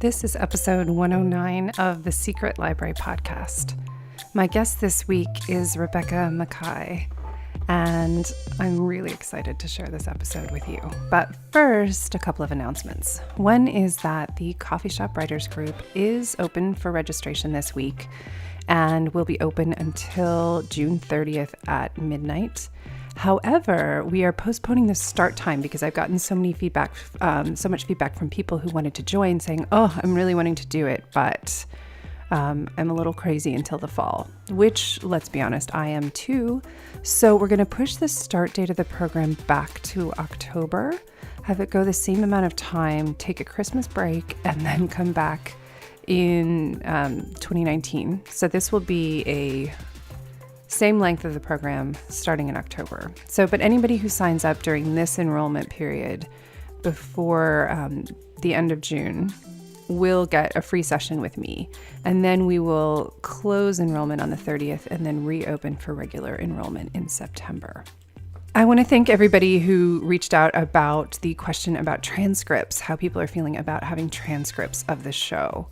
This is episode 109 of the Secret Library podcast. My guest this week is Rebecca Makkai, and I'm really excited to share this episode with you. But first, a couple of announcements. One is that the Coffee Shop Writers Group is open for registration this week and will be open until June 30th at midnight. However, we are postponing the start time because I've gotten so much feedback from people who wanted to join saying, oh, I'm really wanting to do it, but I'm a little crazy until the fall, which, let's be honest, I am too. So we're going to push the start date of the program back to October, have it go the same amount of time, take a Christmas break, and then come back in 2019. So this will be a same length of the program starting in October. But anybody who signs up during this enrollment period before the end of June will get a free session with me. And then we will close enrollment on the 30th and then reopen for regular enrollment in September. I want to thank everybody who reached out about the question about transcripts, how people are feeling about having transcripts of the show.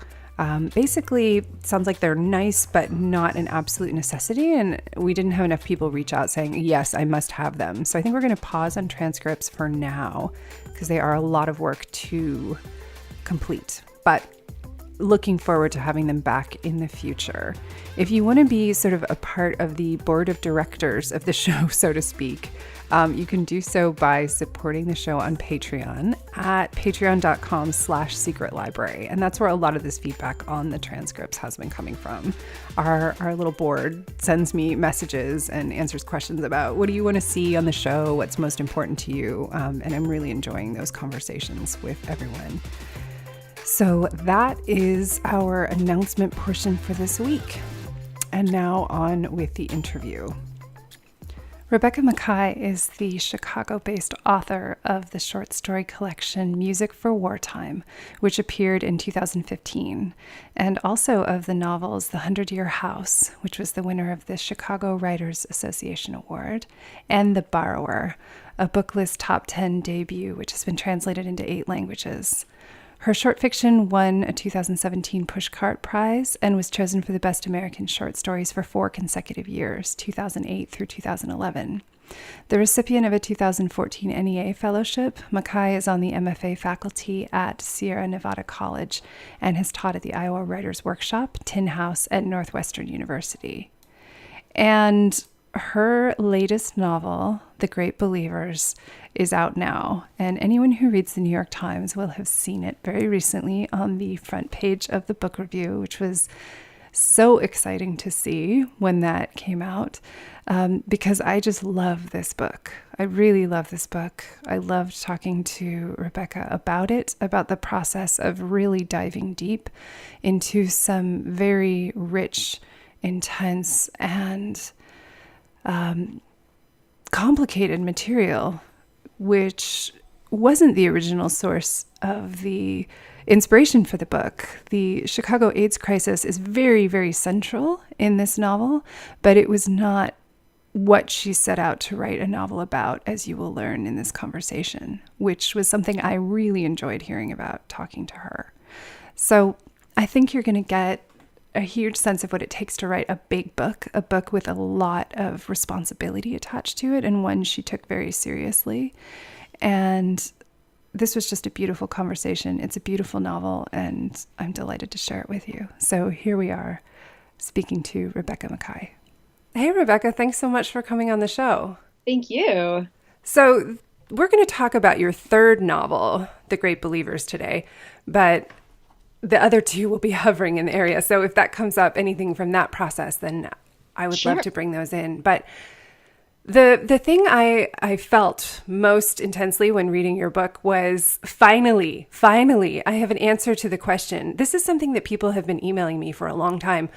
Basically, sounds like they're nice, but not an absolute necessity. And we didn't have enough people reach out saying, yes, I must have them. So I think we're going to pause on transcripts for now because they are a lot of work to complete. But looking forward to having them back in the future. If you want to be sort of a part of the board of directors of the show, so to speak, you can do so by supporting the show on Patreon at patreon.com/secretlibrary. And that's where a lot of this feedback on the transcripts has been coming from. Our little board sends me messages and answers questions about what do you want to see on the show, what's most important to you. And I'm really enjoying those conversations with everyone. So that is our announcement portion for this week. And now on with the interview. Rebecca Makkai is the Chicago-based author of the short story collection Music for Wartime, which appeared in 2015, and also of the novels The 100-Year House, which was the winner of the Chicago Writers Association Award, and The Borrower, a Booklist Top 10 debut, which has been translated into 8 languages. Her short fiction won a 2017 Pushcart Prize and was chosen for the Best American Short Stories for 4 consecutive years, 2008 through 2011. The recipient of a 2014 NEA Fellowship, Makkai is on the MFA faculty at Sierra Nevada College and has taught at the Iowa Writers Workshop, Tin House, at Northwestern University. And her latest novel, The Great Believers, is out now, and anyone who reads the New York Times will have seen it very recently on the front page of the book review, which was so exciting to see when that came out, because I just love this book. I really love this book. I loved talking to Rebecca about it, about the process of really diving deep into some very rich, intense, and complicated material, which wasn't the original source of the inspiration for the book. The Chicago AIDS crisis is very, very central in this novel, but it was not what she set out to write a novel about, as you will learn in this conversation, which was something I really enjoyed hearing about talking to her. So I think you're going to get a huge sense of what it takes to write a big book, a book with a lot of responsibility attached to it, and one she took very seriously. And this was just a beautiful conversation. It's a beautiful novel, and I'm delighted to share it with you. So here we are, speaking to Rebecca Makkai. Hey, Rebecca, thanks so much for coming on the show. Thank you. So we're going to talk about your third novel, The Great Believers, today, but the other 2 will be hovering in the area. So if that comes up, anything from that process, then I would love to bring those in. But the thing I felt most intensely when reading your book was finally, I have an answer to the question. This is something that people have been emailing me for a long time.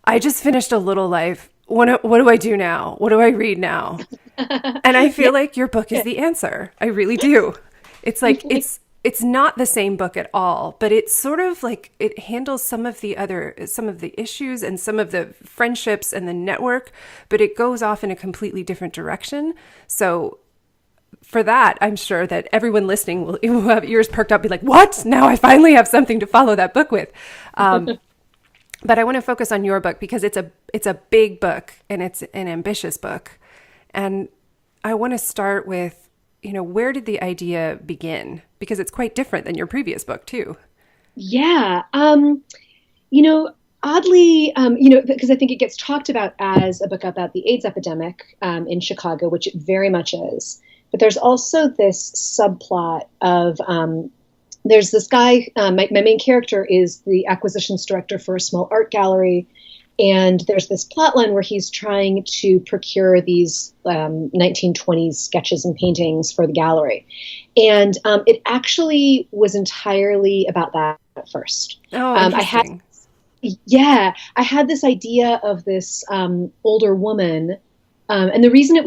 I just finished A Little Life. What do I do now? What do I read now? And I feel like your book is the answer. I really do. It's like, it's not the same book at all, but it's sort of like it handles some of the issues and some of the friendships and the network, but it goes off in a completely different direction. So for that, I'm sure that everyone listening will have ears perked up, be like, what? Now I finally have something to follow that book with. But I want to focus on your book because it's a big book and it's an ambitious book. And I want to start with, where did the idea begin? Because it's quite different than your previous book too. Yeah. Oddly, because I think it gets talked about as a book about the AIDS epidemic in Chicago, which it very much is. But there's also this subplot of there's this guy, my main character is the acquisitions director for a small art gallery. And there's this plot line where he's trying to procure these 1920s sketches and paintings for the gallery. And it actually was entirely about that at first. Oh, interesting. I had this idea of this older woman. And the reason I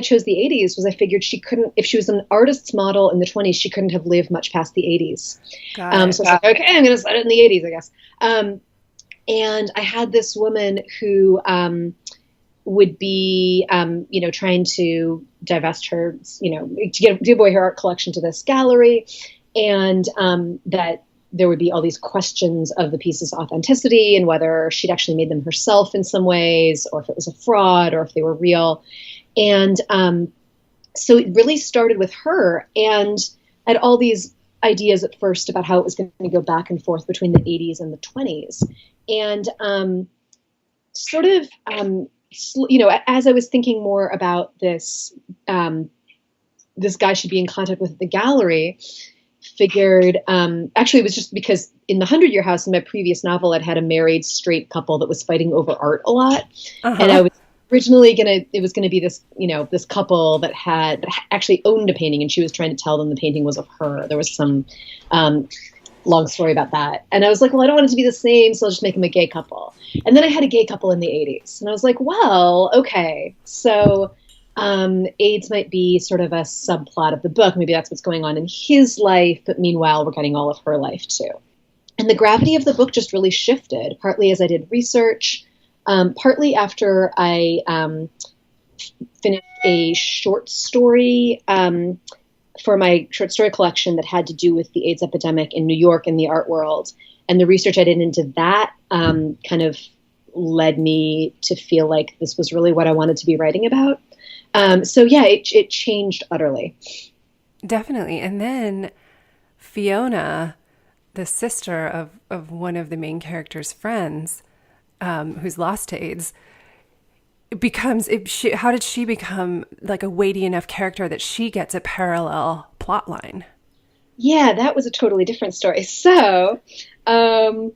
chose the 80s was I figured she couldn't, if she was an artist's model in the 20s, she couldn't have lived much past the 80s. So I was like, okay, I'm going to set it in the 80s, I guess. And I had this woman who would be, trying to divest her, to give away her art collection to this gallery, and that there would be all these questions of the piece's authenticity and whether she'd actually made them herself in some ways, or if it was a fraud, or if they were real. And so it really started with her, and I had all these ideas at first about how it was going to go back and forth between the 80s and the 20s. And as I was thinking more about this, this guy should be in contact with at the gallery, figured, actually it was just because in the 100-Year House, in my previous novel, I'd had a married straight couple that was fighting over art a lot. Uh-huh. And I was originally it was going to be this, this couple that actually owned a painting, and she was trying to tell them the painting was of her. There was some long story about that. And I was like, well, I don't want it to be the same, so I'll just make them a gay couple. And then I had a gay couple in the 80s. And I was like, well, okay. So AIDS might be sort of a subplot of the book. Maybe that's what's going on in his life, but meanwhile, we're getting all of her life too. And the gravity of the book just really shifted, partly as I did research, partly after I finished a short story for my short story collection that had to do with the AIDS epidemic in New York and the art world. And the research I did into that kind of led me to feel like this was really what I wanted to be writing about. It changed utterly. Definitely. And then Fiona, the sister of one of the main character's friends, who's lost to AIDS, how did she become like a weighty enough character that she gets a parallel plot line? Yeah, that was a totally different story. So I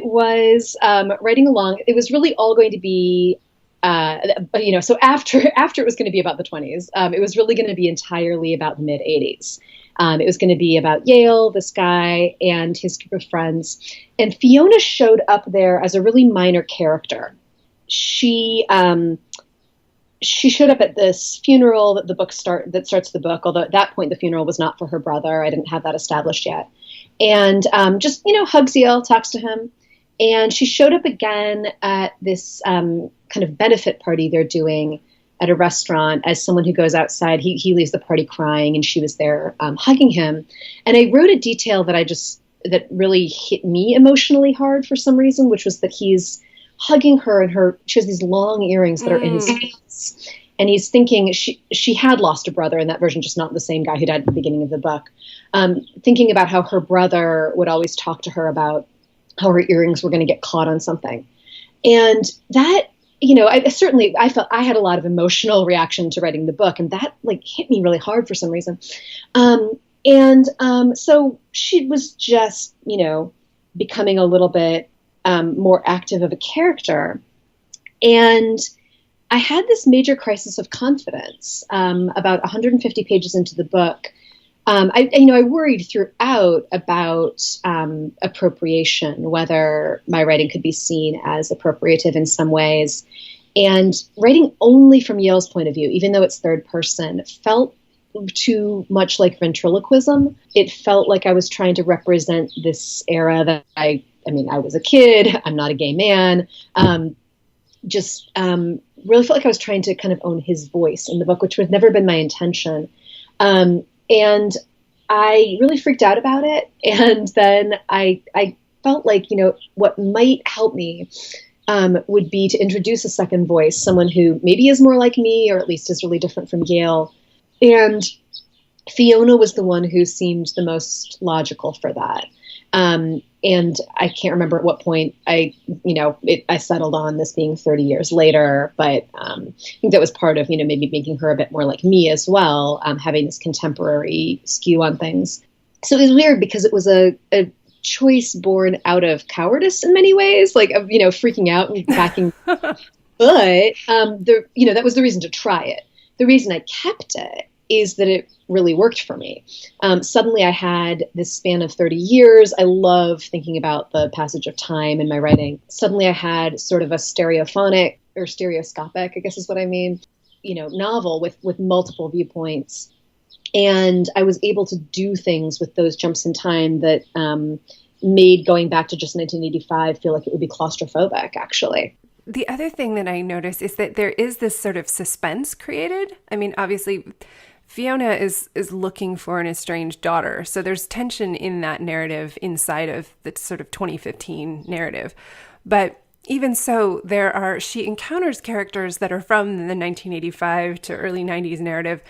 was writing along. It was really all going to be, so after it was going to be about the 20s, it was really going to be entirely about the mid 80s. It was going to be about Yale, this guy, and his group of friends. And Fiona showed up there as a really minor character. She showed up at this funeral that starts the book, although at that point the funeral was not for her brother. I didn't have that established yet. And hugs Yale, talks to him. And she showed up again at this kind of benefit party they're doing at a restaurant as someone who goes outside. He leaves the party crying, and she was there hugging him. And I wrote a detail that really hit me emotionally hard for some reason, which was that he's hugging her, and she has these long earrings that are in his face. And he's thinking she had lost a brother in that version, just not the same guy who died at the beginning of the book. Thinking about how her brother would always talk to her about how her earrings were going to get caught on something. And that, I felt I had a lot of emotional reaction to writing the book, and that hit me really hard for some reason. So she was just, becoming a little bit more active of a character. And I had this major crisis of confidence about 150 pages into the book. I worried throughout about appropriation, whether my writing could be seen as appropriative in some ways. And writing only from Yale's point of view, even though it's third person, felt too much like ventriloquism. It felt like I was trying to represent this era that I was a kid, I'm not a gay man, really felt like I was trying to kind of own his voice in the book, which had never been my intention. And I really freaked out about it. And then I felt like, what might help me would be to introduce a second voice, someone who maybe is more like me, or at least is really different from Yale. And Fiona was the one who seemed the most logical for that. And I can't remember at what point I settled on this being 30 years later, but I think that was part of, maybe making her a bit more like me as well, having this contemporary skew on things. So it was weird because it was a choice born out of cowardice in many ways, like of, freaking out and backing. But that was the reason to try it. The reason I kept it is that it really worked for me. Suddenly I had this span of 30 years. I love thinking about the passage of time in my writing. Suddenly I had sort of a stereophonic or stereoscopic, I guess is what I mean, novel with multiple viewpoints. And I was able to do things with those jumps in time that made going back to just 1985 feel like it would be claustrophobic, actually. The other thing that I notice is that there is this sort of suspense created. I mean, obviously, Fiona is looking for an estranged daughter. So there's tension in that narrative inside of the sort of 2015 narrative. But even so, she encounters characters that are from the 1985 to early 90s narrative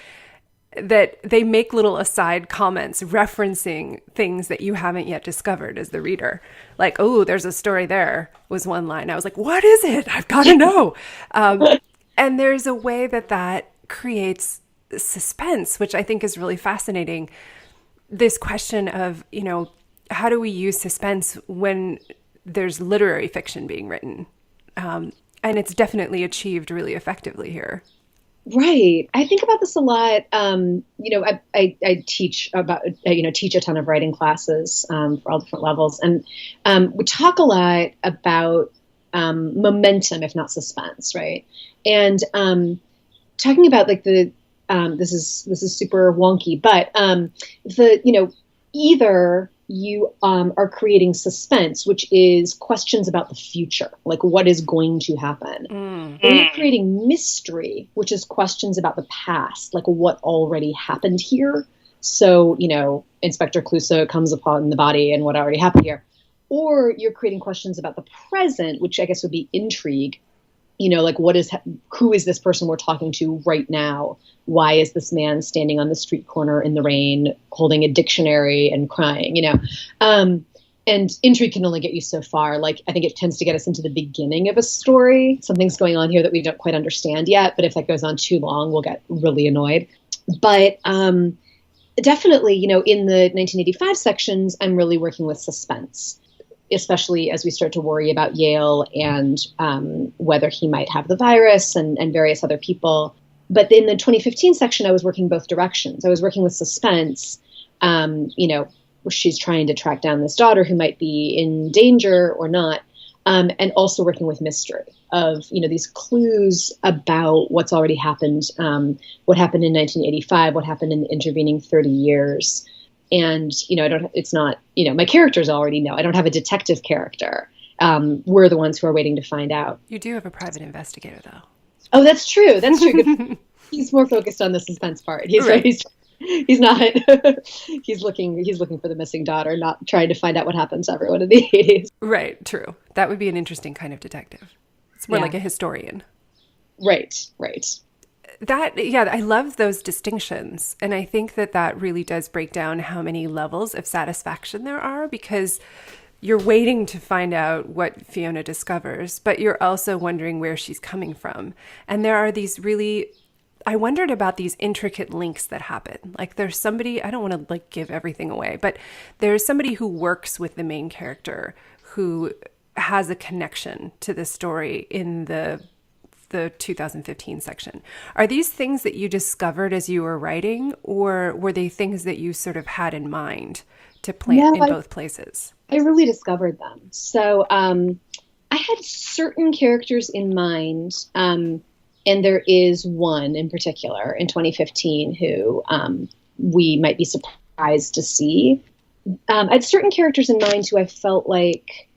that they make little aside comments referencing things that you haven't yet discovered as the reader. Like, oh, there's a story there was one line. I was like, what is it? I've got to know. And there's a way that creates suspense, which I think is really fascinating. This question of, how do we use suspense when there's literary fiction being written? And it's definitely achieved really effectively here. Right. I think about this a lot. I teach teach a ton of writing classes for all different levels. And we talk a lot about momentum, if not suspense, right? And talking about like this is super wonky, but either you are creating suspense, which is questions about the future, like what is going to happen. Or you're creating mystery, which is questions about the past, like what already happened here. So, Inspector Clouseau comes upon the body and what already happened here. Or you're creating questions about the present, which I guess would be intrigue. Like who is this person we're talking to right now? Why is this man standing on the street corner in the rain, holding a dictionary and crying, and intrigue can only get you so far. Like, I think it tends to get us into the beginning of a story. Something's going on here that we don't quite understand yet. But if that goes on too long, we'll get really annoyed. But definitely, in the 1985 sections, I'm really working with suspense, especially as we start to worry about Yale and whether he might have the virus and various other people. But in the 2015 section, I was working both directions. I was working with suspense, she's trying to track down this daughter who might be in danger or not, and also working with mystery of, these clues about what's already happened, what happened in 1985, what happened in the intervening 30 years. And, my characters already know. I don't have a detective character. We're the ones who are waiting to find out. You do have a private investigator, though. Oh, that's true. That's true. He's more focused on the suspense part. He's not, he's looking for the missing daughter, not trying to find out what happens to everyone in the 80s. Right. True. That would be an interesting kind of detective. It's more like a historian. Right. I love those distinctions. And I think that really does break down how many levels of satisfaction there are, because you're waiting to find out what Fiona discovers, but you're also wondering where she's coming from. And there are these I wondered about these intricate links that happen. Like there's somebody, I don't want to give everything away, but there's somebody who works with the main character who has a connection to the story in the 2015 section. Are these things that you discovered as you were writing, or were they things that you sort of had in mind to plant in both places? I really discovered them. So I had certain characters in mind, and there is one in particular in 2015 who we might be surprised to see. I had certain characters in mind who I felt like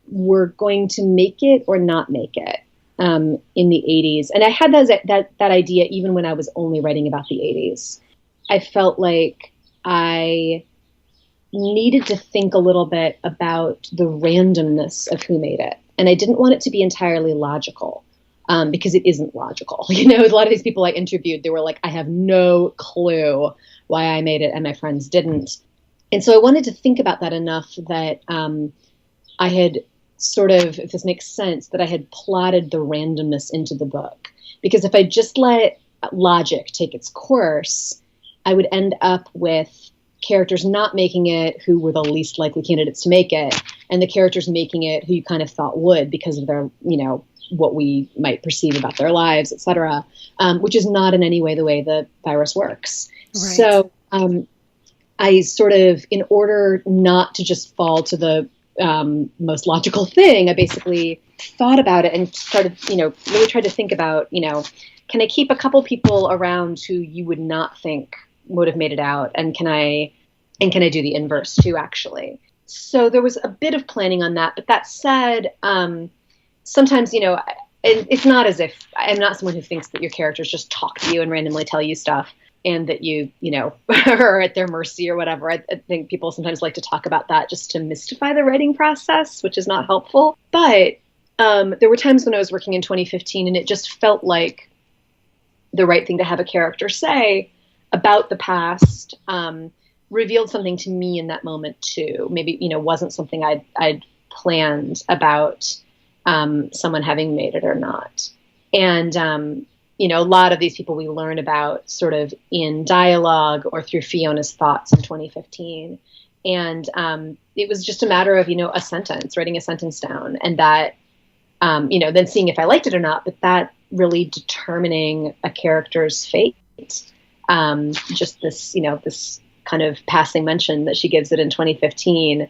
were going to make it or not make it. in the 80s. And I had that idea even when I was only writing about the 80s. I felt like I needed to think a little bit about the randomness of who made it. And I didn't want it to be entirely logical, because it isn't logical. You know, a lot of these people I interviewed, they were like, I have no clue why I made it and my friends didn't. And so I wanted to think about that enough that I had sort of, if this makes sense, that I had plotted the randomness into the book. Because if I just let logic take its course, I would end up with characters not making it who were the least likely candidates to make it, and the characters making it who you kind of thought would because of their, you know, what we might perceive about their lives, et cetera, which is not in any way the way the virus works. Right. So I sort of, in order not to just fall to the most logical thing, I basically thought about it and started, you know, really tried to think about, you know, can I keep a couple people around who you would not think would have made it out? And can I do the inverse too, actually? So there was a bit of planning on that. But that said, sometimes, you know, it's not as if I'm not someone who thinks that your characters just talk to you and randomly tell you stuff and that you know, are at their mercy or whatever. I think people sometimes like to talk about that just to mystify the writing process, which is not helpful. But there were times when I was working in 2015 and it just felt like the right thing to have a character say about the past revealed something to me in that moment too. Maybe, you know, wasn't something I'd planned about someone having made it or not. And, you know, a lot of these people we learn about sort of in dialogue or through Fiona's thoughts in 2015. And it was just a matter of, you know, writing a sentence down, and that, you know, then seeing if I liked it or not, but that really determining a character's fate. Just this, you know, this kind of passing mention that she gives it in 2015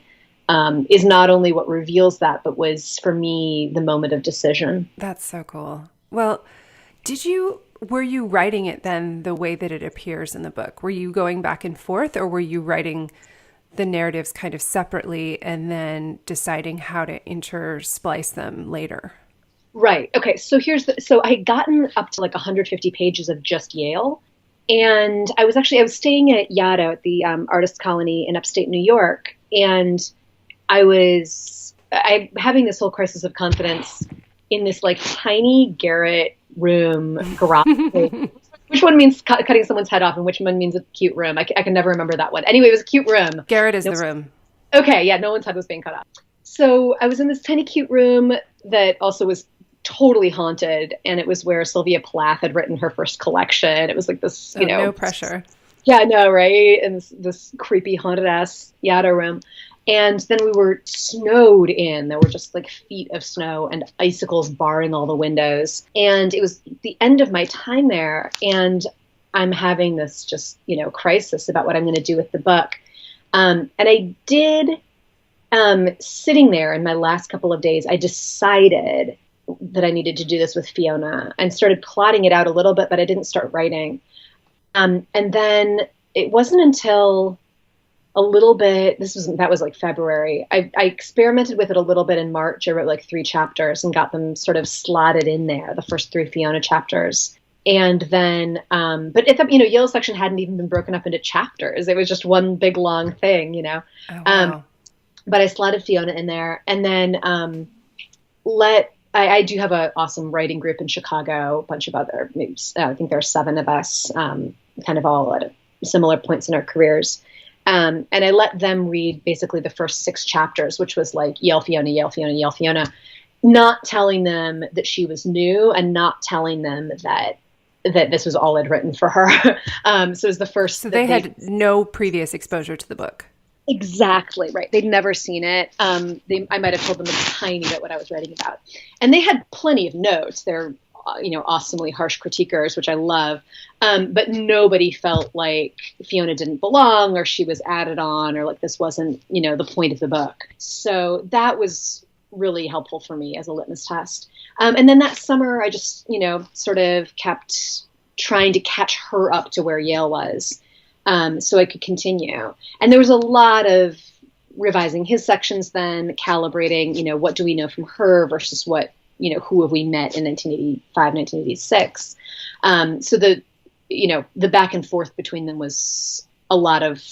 is not only what reveals that, but was for me the moment of decision. That's so cool. Well, were you writing it then the way that it appears in the book? Were you going back and forth, or were you writing the narratives kind of separately and then deciding how to intersplice them later? Right. Okay. So so I had gotten up to like 150 pages of just Yale. And I was staying at Yaddo at the artist colony in upstate New York. And I'm having this whole crisis of confidence in this like tiny garret room garage. Which one means cutting someone's head off and which one means a cute room? I can never remember that one. Anyway, it was a cute room. Garret is the room. Okay. Yeah. No one's head was being cut off. So I was in this tiny cute room that also was totally haunted, and it was where Sylvia Plath had written her first collection. It was like this, you know, no pressure. Yeah, no, right? And this creepy haunted ass Yaddo room. And then we were snowed in. There were just like feet of snow and icicles barring all the windows. And it was the end of my time there, and I'm having this just, you know, crisis about what I'm going to do with the book. And I did, sitting there in my last couple of days, I decided that I needed to do this with Fiona, and started plotting it out a little bit, but I didn't start writing. And then it wasn't until a little bit, that was like February. I experimented with it a little bit in March. I wrote like 3 chapters and got them sort of slotted in there, the first 3 Fiona chapters. And then, but at the, you know, Yale section hadn't even been broken up into chapters. It was just one big long thing, you know. Oh, wow. But I slotted Fiona in there, and then I do have an awesome writing group in Chicago, a bunch of other, maybe, I think there are 7 of us, kind of all at similar points in our careers. And I let them read basically the first 6 chapters, which was like Yale Fiona, Yale Fiona, Yale Fiona, not telling them that she was new and not telling them that this was all I'd written for her. So it was the first. So they had no previous exposure to the book. Exactly right. They'd never seen it. I might have told them a tiny bit what I was writing about, and they had plenty of notes. They're, you know, awesomely harsh critiquers, which I love. But nobody felt like Fiona didn't belong, or she was added on, or like this wasn't, you know, the point of the book. So that was really helpful for me as a litmus test. And then that summer, I just, you know, sort of kept trying to catch her up to where Yale was. So I could continue. And there was a lot of revising his sections then, calibrating, you know, what do we know from her versus what who have we met in 1985, 1986. So the back and forth between them was a lot of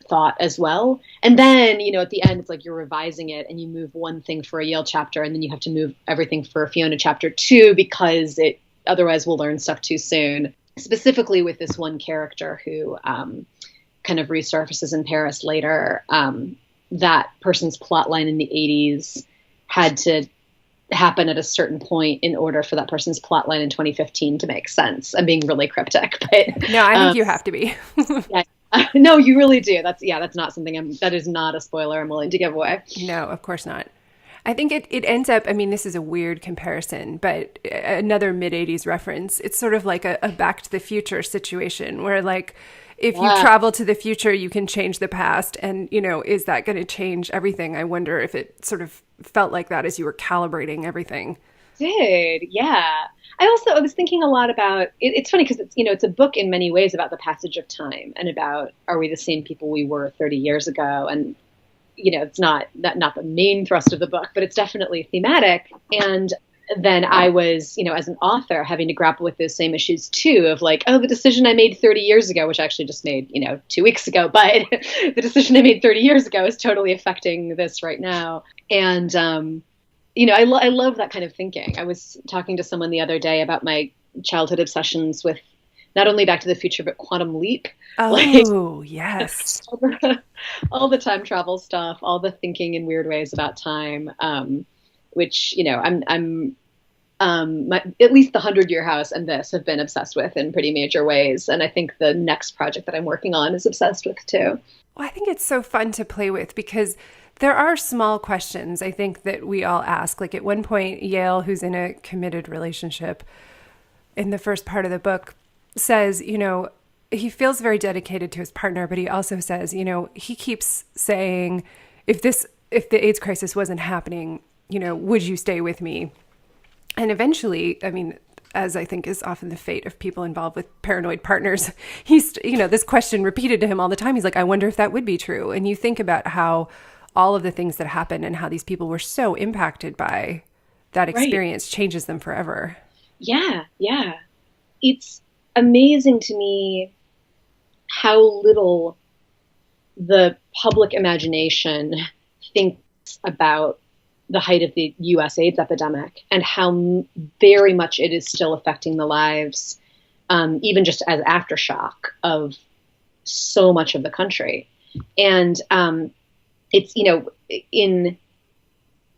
thought as well. And then, at the end, it's like you're revising it and you move one thing for a Yale chapter and then you have to move everything for a Fiona chapter 2 because otherwise we'll learn stuff too soon. Specifically with this one character who kind of resurfaces in Paris later, that person's plot line in the 80s had to happen at a certain point in order for that person's plot line in 2015 to make sense. I'm being really cryptic, but no, I think you have to be. Yeah. No, you really do. That's not something that is not a spoiler I'm willing to give away. No, of course not. I think it ends up, I mean, this is a weird comparison, but another mid-80s reference. It's sort of like a Back to the Future situation where like, if you travel to the future, you can change the past. And, is that going to change everything? I wonder if it sort of felt like that as you were calibrating everything. Did, yeah. I was thinking a lot about it's funny because it's a book in many ways about the passage of time and about, are we the same people we were 30 years ago? And it's not the main thrust of the book, but it's definitely thematic. And then I was, as an author, having to grapple with those same issues too, of like, the decision I made 30 years ago, which I actually just made 2 weeks ago, but the decision I made 30 years ago is totally affecting this right now. And I love that kind of thinking. I was talking to someone the other day about my childhood obsessions with not only Back to the Future, but Quantum Leap. Oh, yes. All the time travel stuff, all the thinking in weird ways about time, which, I'm at least the 100-Year House and this have been obsessed with in pretty major ways. And I think the next project that I'm working on is obsessed with too. Well, I think it's so fun to play with because there are small questions I think that we all ask. Like at one point, Yale, who's in a committed relationship in the first part of the book, says, he feels very dedicated to his partner, but he also says, he keeps saying, if the AIDS crisis wasn't happening, would you stay with me? And eventually, I mean, as I think is often the fate of people involved with paranoid partners, he's, this question repeated to him all the time. He's like, I wonder if that would be true. And you think about how all of the things that happened and how these people were so impacted by that experience changes them forever. Yeah, yeah. It's amazing to me how little the public imagination thinks about the height of the U.S. AIDS epidemic and how very much it is still affecting the lives, even just as aftershock of so much of the country. And it's, in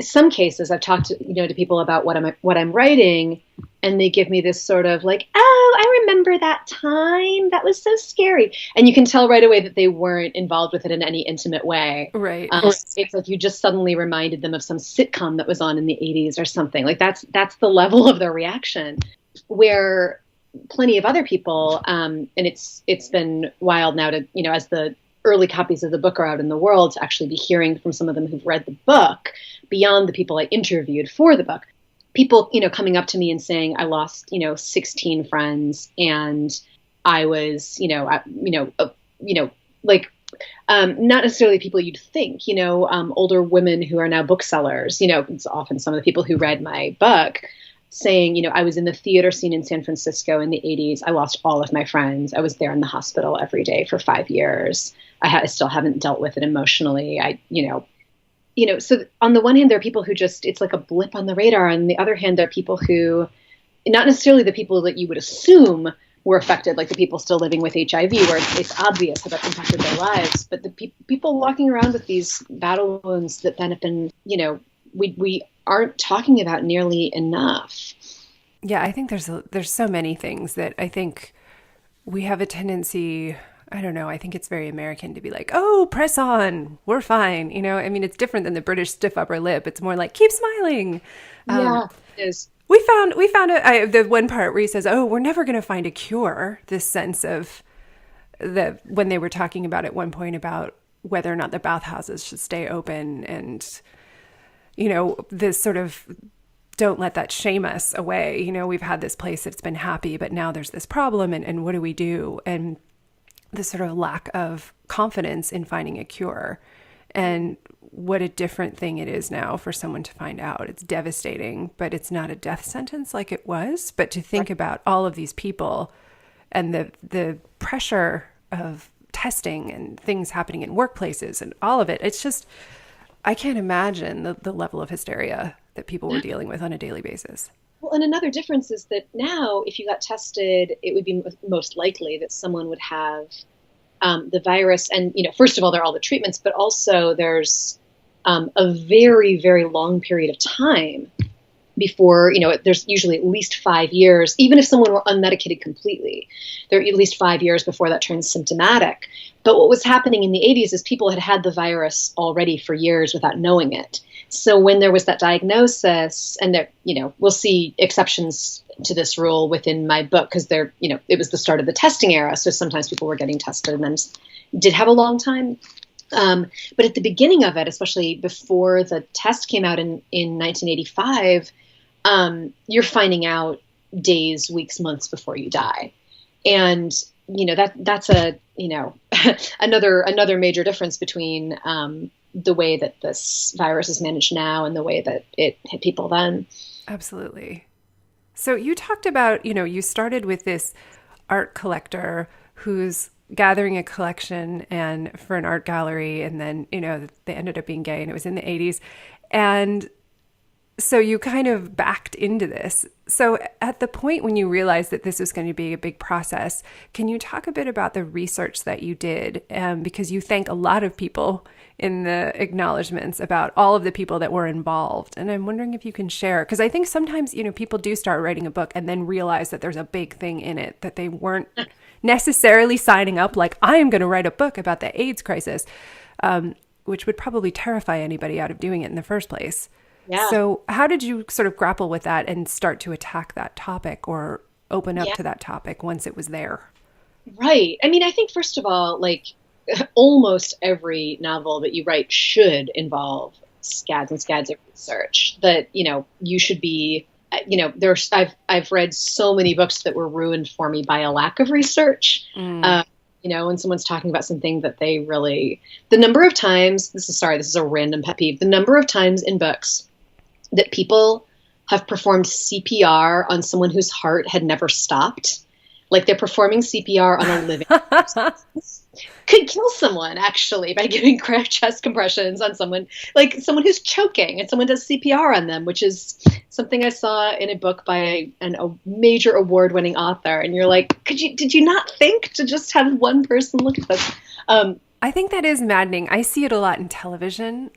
some cases I've talked to people about what I'm writing, and they give me this sort of like, oh, I remember that time. That was so scary. And you can tell right away that they weren't involved with it in any intimate way. Right. It's like you just suddenly reminded them of some sitcom that was on in the 80s or something. Like that's the level of their reaction. Where plenty of other people, and it's been wild now to, as the early copies of the book are out in the world, to actually be hearing from some of them who've read the book beyond the people I interviewed for the book. People, coming up to me and saying, I lost, 16 friends, and I was, not necessarily people you'd think, older women who are now booksellers, it's often some of the people who read my book saying, I was in the theater scene in San Francisco in the 80s. I lost all of my friends. I was there in the hospital every day for 5 years. I still haven't dealt with it emotionally. So on the one hand, there are people who it's like a blip on the radar. On the other hand, there are people who, not necessarily the people that you would assume were affected, like the people still living with HIV, where it's obvious how that's impacted their lives. But the people walking around with these battle wounds that then have been, we aren't talking about nearly enough. Yeah, I think there's so many things that I think we have a tendency, I don't know, I think it's very American to be like, oh, press on, we're fine. I mean, it's different than the British stiff upper lip. It's more like, keep smiling. Yeah, it is. We found the one part where he says, oh, we're never going to find a cure. This sense of when they were talking about at one point about whether or not the bathhouses should stay open, and, this sort of, don't let that shame us away. We've had this place that's been happy, but now there's this problem, and what do we do? And this sort of lack of confidence in finding a cure. And what a different thing it is now for someone to find out. It's devastating, but it's not a death sentence like it was. But to think about all of these people and the pressure of testing and things happening in workplaces and all of it, it's just, I can't imagine the level of hysteria that people were dealing with on a daily basis. Well, and another difference is that now, if you got tested, it would be most likely that someone would have the virus. And, first of all, there are all the treatments, but also there's a very, very long period of time before, there's usually at least 5 years, even if someone were unmedicated completely, there are at least 5 years before that turns symptomatic. But what was happening in the 80s is people had the virus already for years without knowing it. So when there was that diagnosis, and there, we'll see exceptions to this rule within my book, because it was the start of the testing era. So sometimes people were getting tested and then did have a long time. But at the beginning of it, especially before the test came out in 1985, you're finding out days, weeks, months before you die. And, that's another major difference between, the way that this virus is managed now and the way that it hit people then. Absolutely. So you talked about, you started with this art collector who's gathering a collection and for an art gallery, and then, they ended up being gay, and it was in the 80s. And so you kind of backed into this. So at the point when you realized that this was going to be a big process, can you talk a bit about the research that you did? Because you thank a lot of people in the acknowledgments about all of the people that were involved. And I'm wondering if you can share, because I think sometimes, people do start writing a book and then realize that there's a big thing in it that they weren't necessarily signing up, like, I am going to write a book about the AIDS crisis, which would probably terrify anybody out of doing it in the first place. Yeah. So how did you sort of grapple with that and start to attack that topic or open up to that topic once it was there? Right. I mean, I think, first of all, almost every novel that you write should involve scads and scads of research. That, you should be, I've read so many books that were ruined for me by a lack of research. When someone's talking about something that they really, the number of times, this is a random pet peeve, the number of times in books that people have performed CPR on someone whose heart had never stopped. Like, they're performing CPR on a living person. Could kill someone, actually, by giving chest compressions on someone who's choking, and someone does CPR on them, which is something I saw in a book by a major award-winning author. And you're like, did you not think to just have one person look at this? I think that is maddening. I see it a lot in television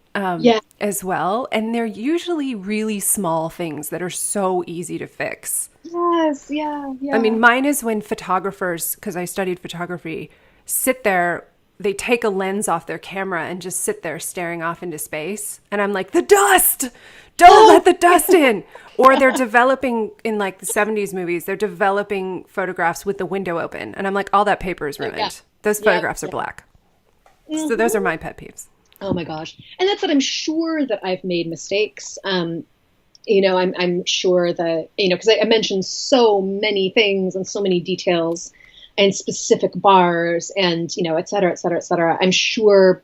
as well. And they're usually really small things that are so easy to fix. Yes, yeah. I mean, mine is when photographers, because I studied photography, sit there, they take a lens off their camera and just sit there staring off into space. And I'm like, the dust! Don't let the dust in! Or they're developing, in the 70s movies, they're developing photographs with the window open. And I'm like, all that paper is ruined. Yeah. Those photographs are black. Mm-hmm. So those are my pet peeves. Oh my gosh. And that's that I'm sure that I've made mistakes. I'm sure that, because I mentioned so many things and so many details and specific bars and, et cetera, et cetera, et cetera. I'm sure,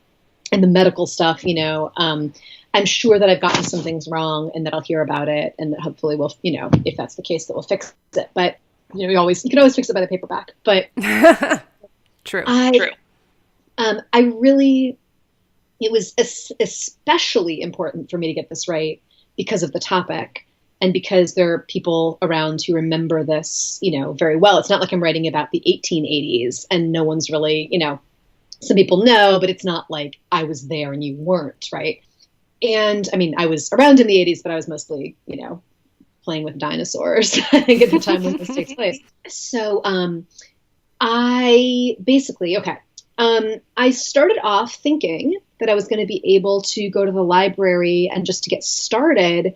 and the medical stuff, I'm sure that I've gotten some things wrong and that I'll hear about it, and that hopefully we'll, if that's the case, that we'll fix it. But, you can always fix it by the paperback. But True. It was especially important for me to get this right because of the topic. And because there are people around who remember this, very well. It's not like I'm writing about the 1880s and no one's really, some people know, but it's not like I was there and you weren't, right? And I mean, I was around in the 80s, but I was mostly, playing with dinosaurs, I think, at the time when this takes place. So I started off thinking that I was going to be able to go to the library and just to get started,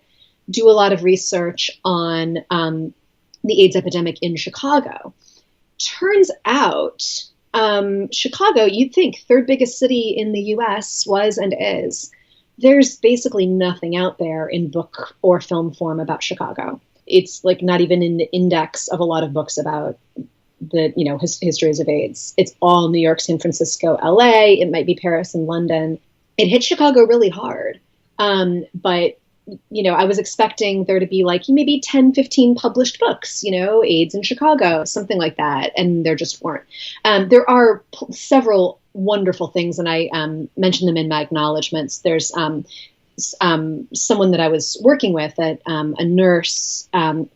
do a lot of research on the AIDS epidemic in Chicago. Turns out, Chicago, you'd think third biggest city in the U.S. was and is. There's basically nothing out there in book or film form about Chicago. It's not even in the index of a lot of books about the histories of AIDS. It's all New York, San Francisco, LA. It might be Paris and London. it hit Chicago really hard. But I was expecting there to be like maybe 10, 15 published books, AIDS in Chicago, something like that. And there just weren't. There are several wonderful things, and I mentioned them in my acknowledgments. There's someone that I was working with, a nurse, had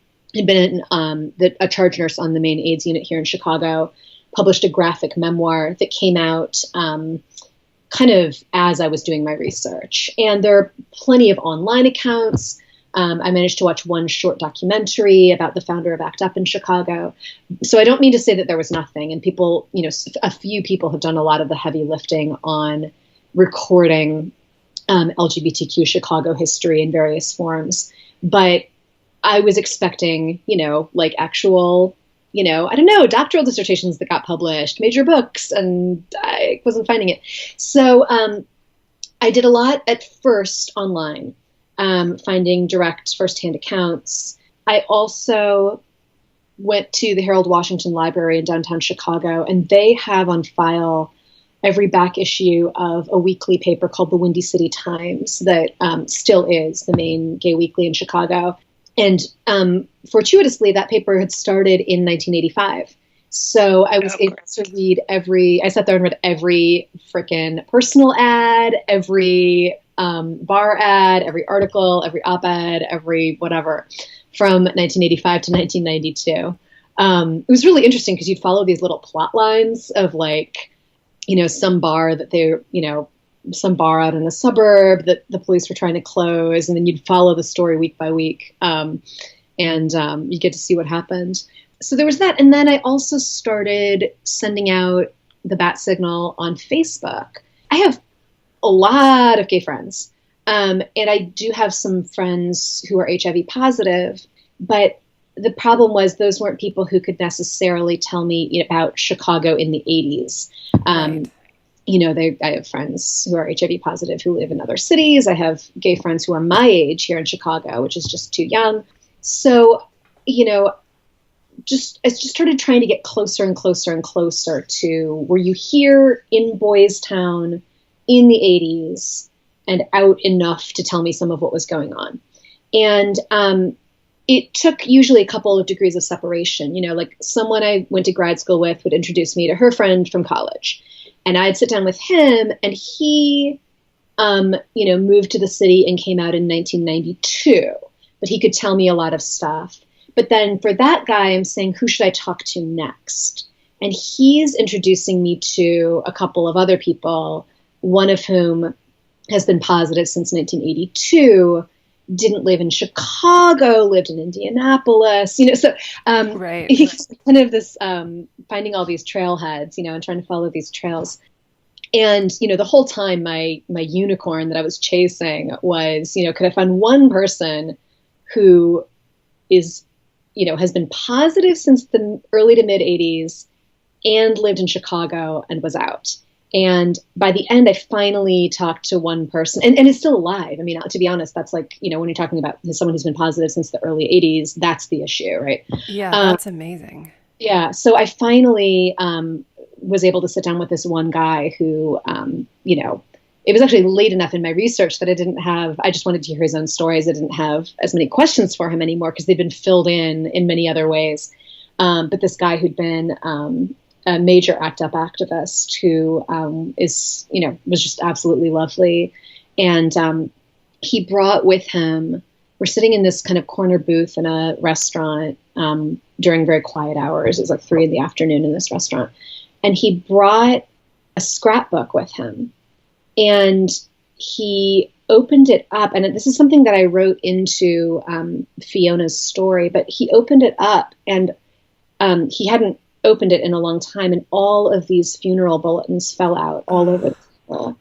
been a charge nurse on the main AIDS unit here in Chicago, published a graphic memoir that came out kind of as I was doing my research. And there are plenty of online accounts. I managed to watch one short documentary about the founder of ACT UP in Chicago. So I don't mean to say that there was nothing. And people, a few people have done a lot of the heavy lifting on recording LGBTQ Chicago history in various forms. But I was expecting, like actual, I don't know, doctoral dissertations that got published, major books, and I wasn't finding it. So I did a lot at first online, finding direct firsthand accounts. I also went to the Harold Washington Library in downtown Chicago, and they have on file every back issue of a weekly paper called the Windy City Times that still is the main gay weekly in Chicago. And fortuitously, that paper had started in 1985. So I was able to I sat there and read every frickin' personal ad, every bar ad, every article, every op-ed, every whatever from 1985 to 1992. It was really interesting because you'd follow these little plot lines of like, some bar that some bar out in a suburb that the police were trying to close, and then you'd follow the story week by week, and you get to see what happened. So there was that, and then I also started sending out the bat signal on Facebook. I have a lot of gay friends, and I do have some friends who are HIV positive, but the problem was those weren't people who could necessarily tell me about Chicago in the 80s. Right. I have friends who are HIV positive who live in other cities. I have gay friends who are my age here in Chicago, which is just too young. So, I just started trying to get closer and closer and closer to, were you here in Boys Town in the 80s and out enough to tell me some of what was going on? And it took usually a couple of degrees of separation. Like someone I went to grad school with would introduce me to her friend from college. And I'd sit down with him, and he, moved to the city and came out in 1992. But he could tell me a lot of stuff. But then for that guy, I'm saying, who should I talk to next? And he's introducing me to a couple of other people, one of whom has been positive since 1982, didn't live in Chicago, lived in Indianapolis, so right. He's kind of this finding all these trailheads, and trying to follow these trails. And, the whole time my unicorn that I was chasing was, could I find one person who is, has been positive since the early to mid 80s and lived in Chicago and was out. And by the end, I finally talked to one person, and is still alive. I mean, to be honest, that's like, when you're talking about someone who's been positive since the early 80s, that's the issue, right? Yeah, that's amazing. Yeah. So I finally was able to sit down with this one guy who, it was actually late enough in my research that I just wanted to hear his own stories. I didn't have as many questions for him anymore because they'd been filled in many other ways. But this guy who'd been a major ACT UP activist who was just absolutely lovely. And he brought with him, we're sitting in this kind of corner booth in a restaurant during very quiet hours. It was like 3 p.m. in this restaurant. And he brought a scrapbook with him. And he opened it up. And this is something that I wrote into Fiona's story, but he opened it up, and he hadn't opened it in a long time, and all of these funeral bulletins fell out all over the table.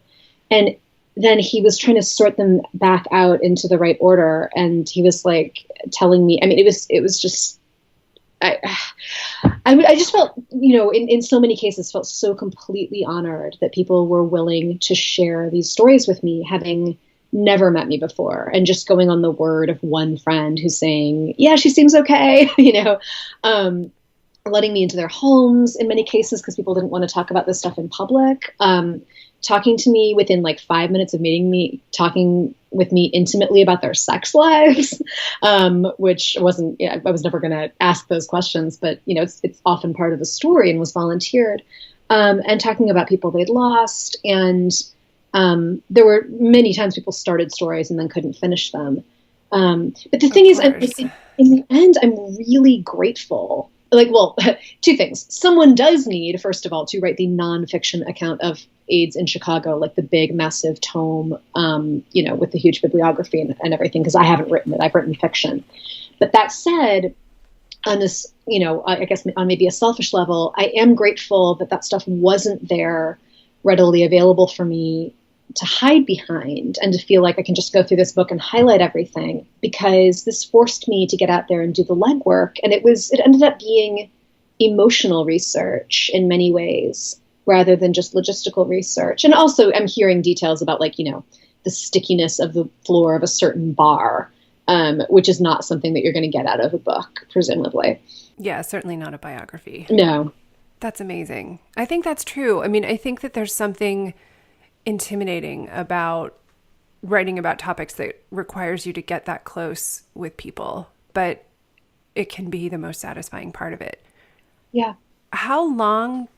And then he was trying to sort them back out into the right order, and he was like telling me, I mean, it was just, I just felt, in so many cases, felt so completely honored that people were willing to share these stories with me, having never met me before, and just going on the word of one friend who's saying, yeah, she seems okay, letting me into their homes in many cases because people didn't want to talk about this stuff in public. Talking to me within like 5 minutes of meeting me, talking with me intimately about their sex lives, which wasn't, I was never going to ask those questions, but it's often part of the story and was volunteered, and talking about people they'd lost. And there were many times people started stories and then couldn't finish them. But the thing is, in the end, I'm really grateful. Two things. Someone does need, first of all, to write the nonfiction account of AIDS in Chicago, like the big, massive tome, with the huge bibliography and everything, because I haven't written it. I've written fiction. But that said, on this, I guess on maybe a selfish level, I am grateful that stuff wasn't there readily available for me to hide behind and to feel like I can just go through this book and highlight everything, because this forced me to get out there and do the legwork. And it ended up being emotional research in many ways rather than just logistical research. And also I'm hearing details about the stickiness of the floor of a certain bar, which is not something that you're going to get out of a book, presumably. Yeah, certainly not a biography. No. That's amazing. I think that's true. I mean, I think that there's something intimidating about writing about topics that requires you to get that close with people, but it can be the most satisfying part of it. Yeah. How long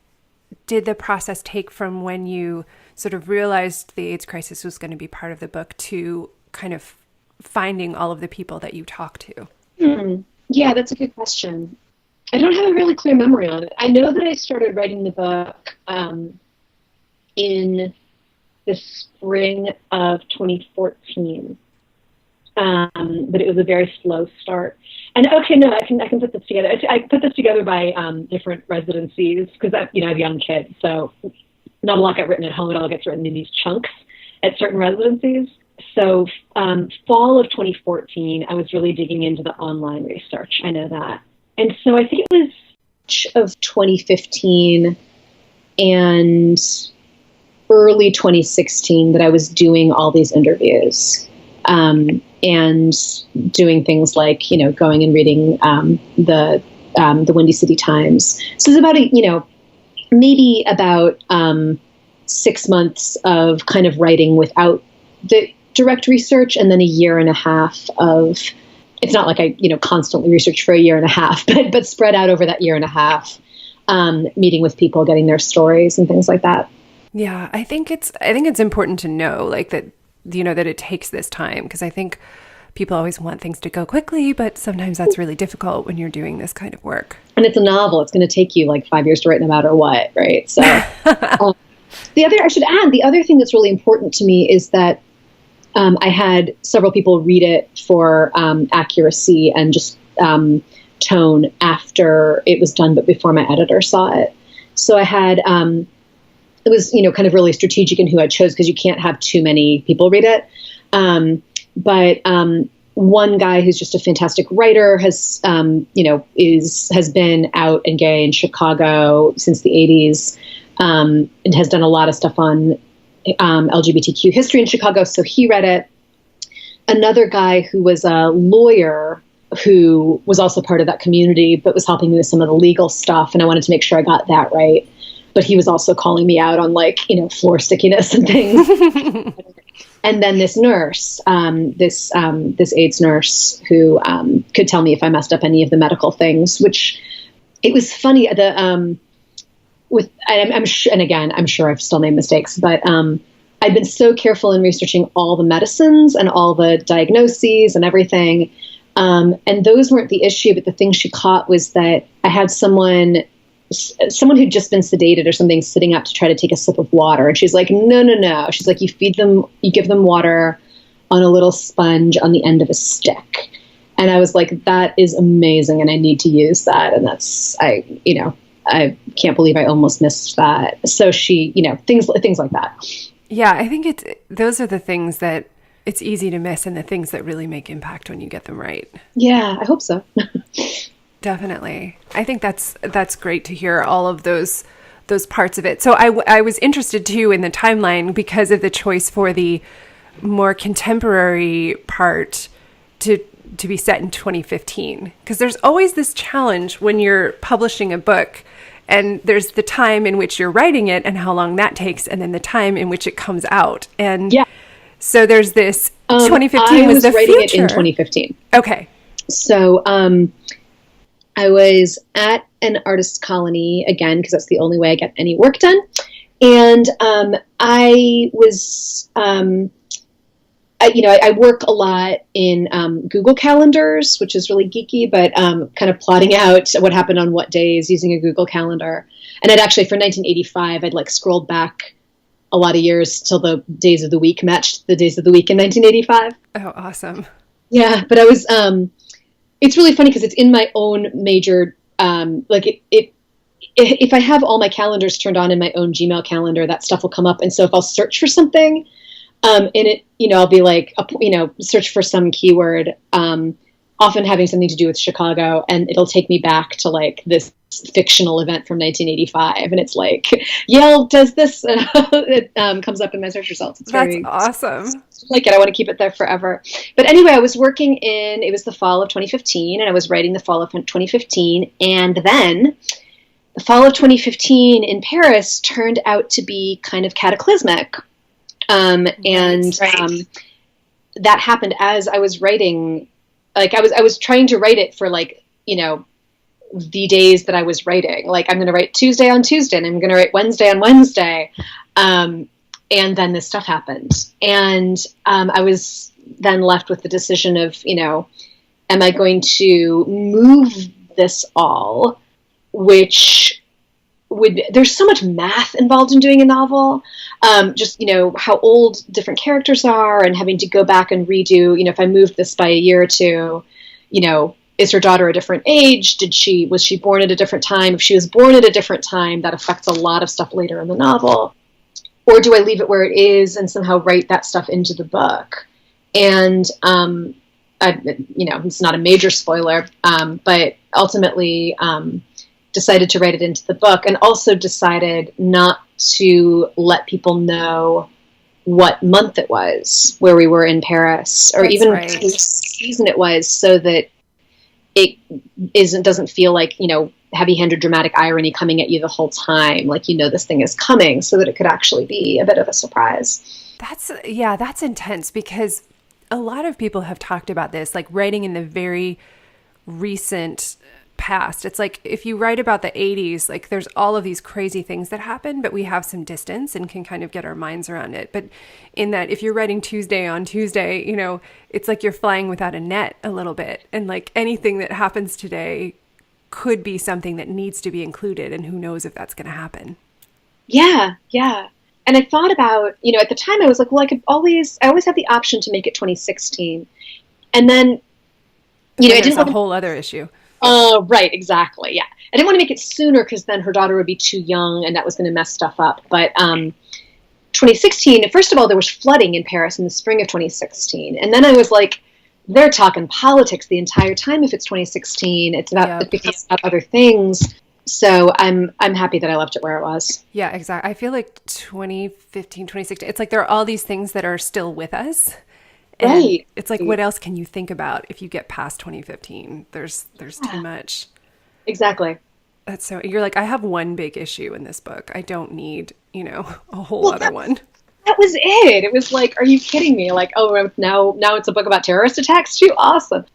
did the process take from when you sort of realized the AIDS crisis was going to be part of the book to kind of finding all of the people that you talked to? Yeah, that's a good question. I don't have a really clear memory on it. I know that I started writing the book in the spring of 2014, but it was a very slow start. And okay, no, I can put this together. I put this together by different residencies because I have young kids, so not a lot got written at home. It all gets written in these chunks at certain residencies. So fall of 2014, I was really digging into the online research. I know that. And so I think it was of 2015 and early 2016 that I was doing all these interviews and doing things like, going and reading the Windy City Times. So it was about, maybe about 6 months of kind of writing without the direct research, and then a year and a half of, it's not like I, constantly researched for a year and a half, but spread out over that year and a half, meeting with people, getting their stories and things like that. Yeah, I think it's important to know that it takes this time, because I think people always want things to go quickly, but sometimes that's really difficult when you're doing this kind of work. And it's a novel. It's going to take you 5 years to write no matter what, right? So I should add, the other thing that's really important to me is that I had several people read it for accuracy and just tone after it was done, but before my editor saw it. So I had, it was, kind of really strategic in who I chose, because you can't have too many people read it. But one guy who's just a fantastic writer has, has been out and gay in Chicago since the 80s, and has done a lot of stuff on LGBTQ history in Chicago. So he read it. Another guy who was a lawyer who was also part of that community, but was helping me with some of the legal stuff. And I wanted to make sure I got that right. But he was also calling me out on floor stickiness and things. And then this nurse, this AIDS nurse who could tell me if I messed up any of the medical things, which it was funny. I'm sure I've still made mistakes, but I've been so careful in researching all the medicines and all the diagnoses and everything. And those weren't the issue, but the thing she caught was that I had someone who'd just been sedated or something sitting up to try to take a sip of water. And she's like, no. She's like, you give them water on a little sponge on the end of a stick. And I was like, that is amazing. And I need to use that. And I can't believe I almost missed that. So she, things like that. Yeah, I think those are the things that it's easy to miss, and the things that really make impact when you get them right. Yeah, I hope so. Definitely. I think that's great to hear all of those parts of it. So I was interested too in the timeline because of the choice for the more contemporary part to to be set in 2015? Because there's always this challenge when you're publishing a book, and there's the time in which you're writing it and how long that takes, and then the time in which it comes out. And so there's this 2015 was the writing future. it in 2015. Okay. So I was at an artist colony again, because that's the only way I get any work done. And I was, I work a lot in Google calendars, which is really geeky, but kind of plotting out what happened on what days using a Google calendar. And I'd actually, for 1985, I'd like scrolled back a lot of years till the days of the week matched the days of the week in 1985. Oh, awesome. Yeah, but I was, it's really funny because it's in my own major, if I have all my calendars turned on in my own Gmail calendar, that stuff will come up. And so if I'll search for something, and it, I'll be like, search for some keyword, often having something to do with Chicago, and it'll take me back to like this fictional event from 1985, and it's like Yale does this. It comes up in my search results. That's awesome. Like it, I want to keep it there forever. But anyway, I was working it was the fall of 2015, and I was writing the fall of 2015, and then the fall of 2015 in Paris turned out to be kind of cataclysmic. That happened as I was writing. Like I was trying to write it for like, the days that I was writing. Like I'm going to write Tuesday on Tuesday, and I'm going to write Wednesday on Wednesday. And then this stuff happened. And I was then left with the decision of, am I going to move this all, which there's so much math involved in doing a novel. Just, how old different characters are, and having to go back and redo, if I moved this by a year or two, is her daughter a different age? Was she born at a different time? If she was born at a different time, that affects a lot of stuff later in the novel. Or do I leave it where it is and somehow write that stuff into the book? And, it's not a major spoiler, but ultimately, decided to write it into the book, and also decided not to let people know what month it was where we were in Paris, or That's even right. what season it was, so that it doesn't feel like, heavy-handed dramatic irony coming at you the whole time. Like, this thing is coming, so that it could actually be a bit of a surprise. That's intense, because a lot of people have talked about this, like writing in the very recent past. It's like if you write about the 80s, like there's all of these crazy things that happen, but we have some distance and can kind of get our minds around it. But in that, if you're writing Tuesday on Tuesday, it's like you're flying without a net a little bit. And like anything that happens today could be something that needs to be included, and who knows if that's going to happen. Yeah. And I thought about, at the time I was like, well, I always had the option to make it 2016. And then, I didn't have a whole other issue. Right, exactly, yeah. I didn't want to make it sooner, because then her daughter would be too young, and that was going to mess stuff up. But 2016, first of all, there was flooding in Paris in the spring of 2016. And then I was like, they're talking politics the entire time if it's 2016. It's about, because about other things. So I'm happy that I left it where it was. Yeah, exactly. I feel like 2015, 2016, it's like there are all these things that are still with us. And right. It's like, what else can you think about if you get past 2015? There's too much. Exactly. That's so, you're like, I have one big issue in this book. I don't need, a whole other one. That was it. It was like, are you kidding me? Like, oh, now it's a book about terrorist attacks too? Awesome.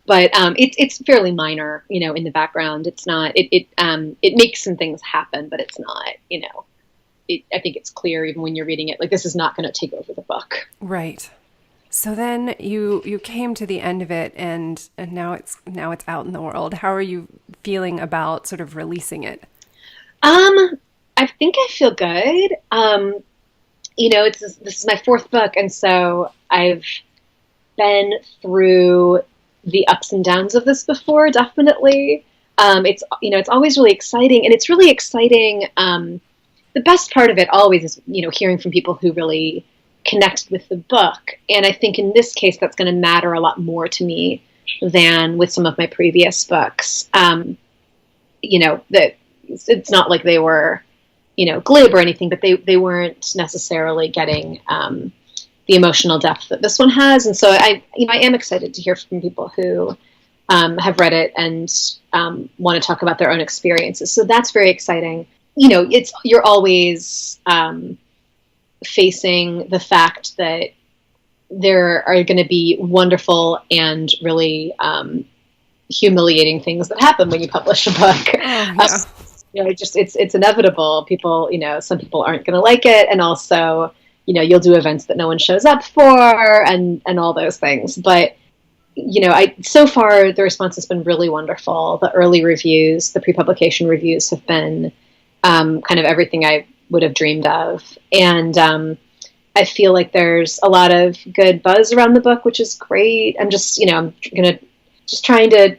But it's fairly minor, in the background. It's not, it makes some things happen, but it's not, I think it's clear even when you're reading it, like this is not going to take over the book. Right. So then you came to the end of it, and now it's out in the world. How are you feeling about sort of releasing it? I think I feel good. This is my fourth book, and so I've been through the ups and downs of this before, definitely. It's always really exciting, and it's really exciting. The best part of it always is, hearing from people who really connected with the book. And I think in this case, that's going to matter a lot more to me than with some of my previous books. That it's not like they were, glib or anything, but they weren't necessarily getting, the emotional depth that this one has. And so I am excited to hear from people who have read it and want to talk about their own experiences. So that's very exciting. You're always facing the fact that there are going to be wonderful and really humiliating things that happen when you publish a book. It's inevitable. People, some people aren't going to like it, and also, you'll do events that no one shows up for, and all those things. But so far the response has been really wonderful. The early reviews, the pre-publication reviews have been kind of everything I would have dreamed of, and I feel like there's a lot of good buzz around the book, which is great. I'm just, trying to,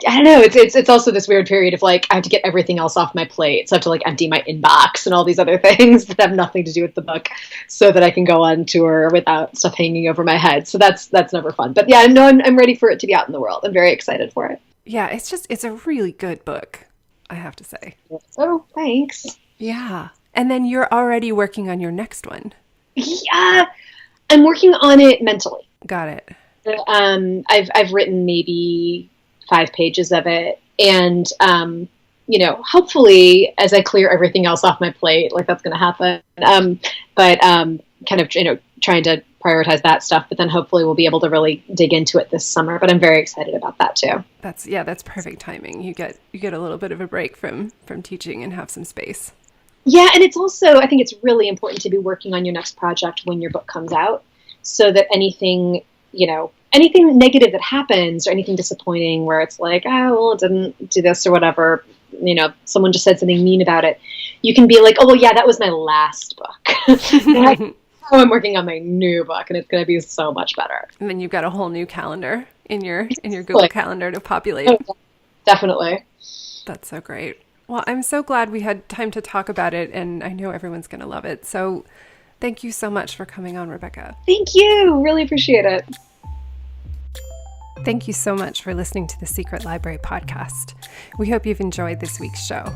I don't know. It's also this weird period of like, I have to get everything else off my plate. So I have to like empty my inbox and all these other things that have nothing to do with the book so that I can go on tour without stuff hanging over my head. So that's never fun. But yeah, no, I'm ready for it to be out in the world. I'm very excited for it. Yeah, it's a really good book, I have to say. Oh, thanks. Yeah. And then you're already working on your next one. Yeah, I'm working on it mentally. Got it. I've written maybe 5 pages of it, and hopefully as I clear everything else off my plate, like that's going to happen. But kind of trying to prioritize that stuff, but then hopefully we'll be able to really dig into it this summer. But I'm very excited about that too. That's perfect timing. You get a little bit of a break from teaching and have some space. Yeah, and it's also, I think it's really important to be working on your next project when your book comes out, so that anything negative that happens or anything disappointing where it's like, oh, well, it didn't do this or whatever, someone just said something mean about it, you can be like, oh, well, yeah, that was my last book. Now I'm working on my new book, and it's going to be so much better. And then you've got a whole new calendar in your Google Calendar to populate. Oh, definitely. That's so great. Well, I'm so glad we had time to talk about it, and I know everyone's going to love it. So thank you so much for coming on, Rebecca. Thank you. Really appreciate it. Thank you so much for listening to the Secret Library podcast. We hope you've enjoyed this week's show.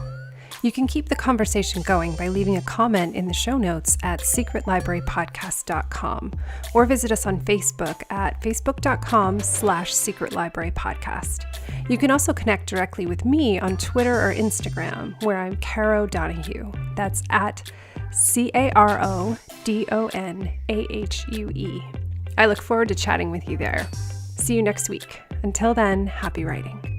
You can keep the conversation going by leaving a comment in the show notes at secretlibrarypodcast.com, or visit us on Facebook at facebook.com/secretlibrarypodcast. You can also connect directly with me on Twitter or Instagram, where I'm Caro Donahue. That's at CaroDonahue. I look forward to chatting with you there. See you next week. Until then, happy writing.